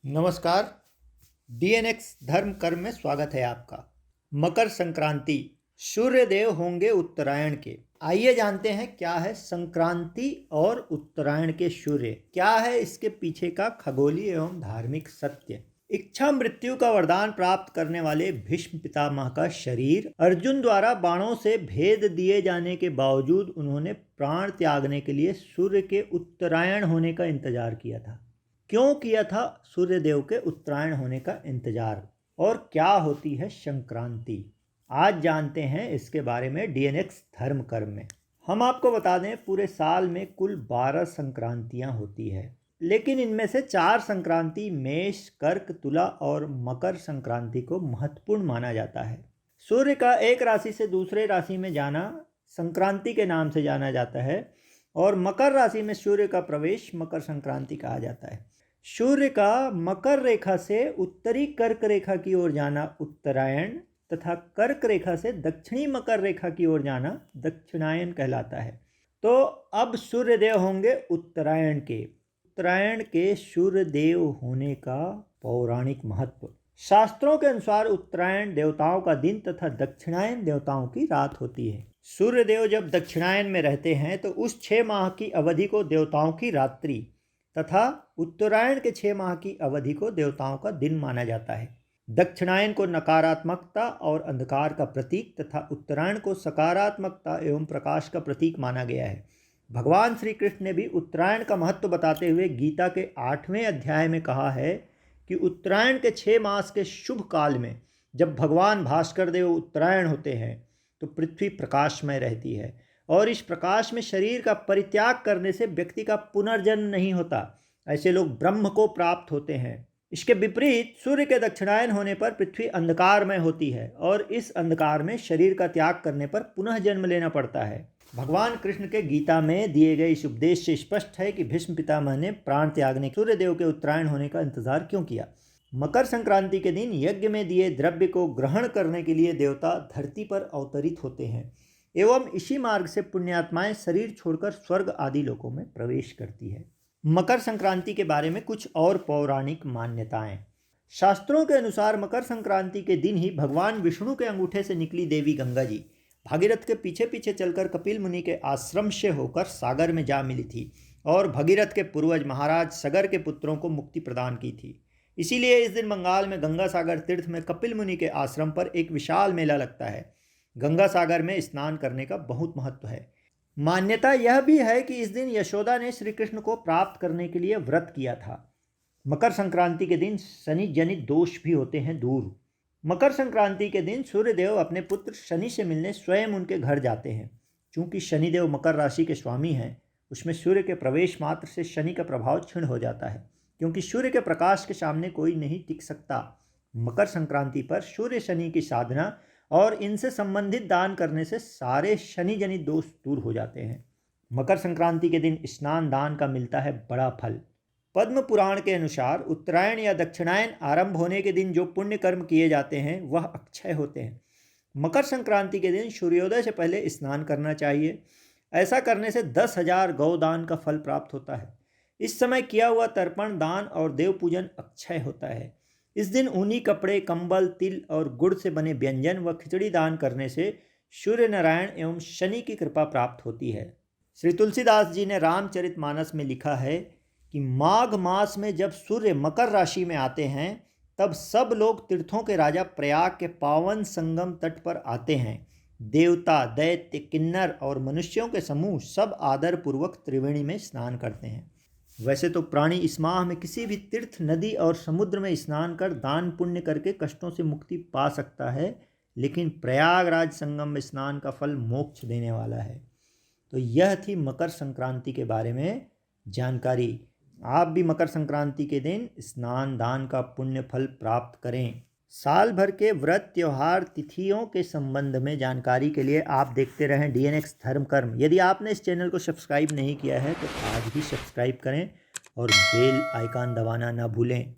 नमस्कार। डीएनएक्स धर्म कर्म में स्वागत है आपका। मकर संक्रांति, सूर्य देव होंगे उत्तरायण के। आइए जानते हैं क्या है संक्रांति और उत्तरायण के सूर्य, क्या है इसके पीछे का खगोलीय एवं धार्मिक सत्य। इच्छा मृत्यु का वरदान प्राप्त करने वाले भीष्म पितामह का शरीर अर्जुन द्वारा बाणों से भेद दिए जाने के बावजूद उन्होंने प्राण त्यागने के लिए सूर्य के उत्तरायण होने का इंतजार किया था। क्यों किया था सूर्यदेव के उत्तरायण होने का इंतजार, और क्या होती है संक्रांति, आज जानते हैं इसके बारे में डीएनएक्स धर्म कर्म में। हम आपको बता दें, पूरे साल में कुल 12 संक्रांतियां होती है, लेकिन इनमें से 4 संक्रांति मेष, कर्क, तुला और मकर संक्रांति को महत्वपूर्ण माना जाता है। सूर्य का एक राशि से दूसरे राशि में जाना संक्रांति के नाम से जाना जाता है, और मकर राशि में सूर्य का प्रवेश मकर संक्रांति कहा जाता है। सूर्य का मकर रेखा से उत्तरी कर्क रेखा की ओर जाना उत्तरायण तथा कर्क रेखा से दक्षिणी मकर रेखा की ओर जाना दक्षिणायन कहलाता है। तो अब सूर्यदेव होंगे उत्तरायण के। उत्तरायण के सूर्यदेव होने का पौराणिक महत्व। शास्त्रों के अनुसार उत्तरायण देवताओं का दिन तथा दक्षिणायन देवताओं की रात होती है। सूर्यदेव जब दक्षिणायन में रहते हैं तो उस 6 माह की अवधि को देवताओं की रात्रि तथा उत्तरायण के 6 माह की अवधि को देवताओं का दिन माना जाता है। दक्षिणायन को नकारात्मकता और अंधकार का प्रतीक तथा उत्तरायण को सकारात्मकता एवं प्रकाश का प्रतीक माना गया है। भगवान श्री कृष्ण ने भी उत्तरायण का महत्व बताते हुए गीता के 8वें अध्याय में कहा है कि उत्तरायण के 6 मास के शुभ काल में जब भगवान भास्कर देव उत्तरायण होते हैं तो पृथ्वी प्रकाशमय रहती है, और इस प्रकाश में शरीर का परित्याग करने से व्यक्ति का पुनर्जन्म नहीं होता। ऐसे लोग ब्रह्म को प्राप्त होते हैं। इसके विपरीत सूर्य के दक्षिणायन होने पर पृथ्वी अंधकारमय होती है, और इस अंधकार में शरीर का त्याग करने पर पुनः जन्म लेना पड़ता है। भगवान कृष्ण के गीता में दिए गए इस उपदेश से स्पष्ट है कि भीष्म पितामह ने प्राण त्यागने सूर्यदेव के उत्तरायण होने का इंतजार क्यों किया। मकर संक्रांति के दिन यज्ञ में दिए द्रव्य को ग्रहण करने के लिए देवता धरती पर अवतरित होते हैं, एवं इसी मार्ग से पुण्यात्माएं शरीर छोड़कर स्वर्ग आदि लोकों में प्रवेश करती है। मकर संक्रांति के बारे में कुछ और पौराणिक मान्यताएं। शास्त्रों के अनुसार मकर संक्रांति के दिन ही भगवान विष्णु के अंगूठे से निकली देवी गंगा जी भागीरथ के पीछे पीछे चलकर कपिल मुनि के आश्रम से होकर सागर में जा मिली थी, और भगीरथ के पूर्वज महाराज सगर के पुत्रों को मुक्ति प्रदान की थी। इसीलिए इस दिन बंगाल में गंगा सागर तीर्थ में कपिल मुनि के आश्रम पर एक विशाल मेला लगता है। गंगा सागर में स्नान करने का बहुत महत्व है। मान्यता यह भी है कि इस दिन यशोदा ने श्री कृष्ण को प्राप्त करने के लिए व्रत किया था। मकर संक्रांति के दिन शनि जनित दोष भी होते हैं दूर। मकर संक्रांति के दिन सूर्यदेव अपने पुत्र शनि से मिलने स्वयं उनके घर जाते हैं। चूंकि शनिदेव मकर राशि के स्वामी हैं, उसमें सूर्य के प्रवेश मात्र से शनि का प्रभाव क्षीण हो जाता है, क्योंकि सूर्य के प्रकाश के सामने कोई नहीं टिक सकता। मकर संक्रांति पर सूर्य शनि की साधना और इनसे संबंधित दान करने से सारे शनि जनित दोष दूर हो जाते हैं। मकर संक्रांति के दिन स्नान दान का मिलता है बड़ा फल। पद्म पुराण के अनुसार उत्तरायण या दक्षिणायन आरंभ होने के दिन जो पुण्य कर्म किए जाते हैं वह अक्षय होते हैं। मकर संक्रांति के दिन सूर्योदय से पहले स्नान करना चाहिए। ऐसा करने से 10,000 गौदान का फल प्राप्त होता है। इस समय किया हुआ तर्पण दान और देव पूजन अक्षय होता है। इस दिन ऊनी कपड़े, कंबल, तिल और गुड़ से बने व्यंजन व खिचड़ी दान करने से सूर्य नारायण एवं शनि की कृपा प्राप्त होती है। श्री तुलसीदास जी ने रामचरितमानस में लिखा है कि माघ मास में जब सूर्य मकर राशि में आते हैं तब सब लोग तीर्थों के राजा प्रयाग के पावन संगम तट पर आते हैं। देवता, दैत्य, किन्नर और मनुष्यों के समूह सब आदर पूर्वक त्रिवेणी में स्नान करते हैं। वैसे तो प्राणी इस माह में किसी भी तीर्थ, नदी और समुद्र में स्नान कर दान पुण्य करके कष्टों से मुक्ति पा सकता है, लेकिन प्रयागराज संगम में स्नान का फल मोक्ष देने वाला है। तो यह थी मकर संक्रांति के बारे में जानकारी। आप भी मकर संक्रांति के दिन स्नान दान का पुण्य फल प्राप्त करें। साल भर के व्रत, त्योहार, तिथियों के संबंध में जानकारी के लिए आप देखते रहें डीएनएक्स धर्म कर्म। यदि आपने इस चैनल को सब्सक्राइब नहीं किया है तो आज ही सब्सक्राइब करें और बेल आइकन दबाना ना भूलें।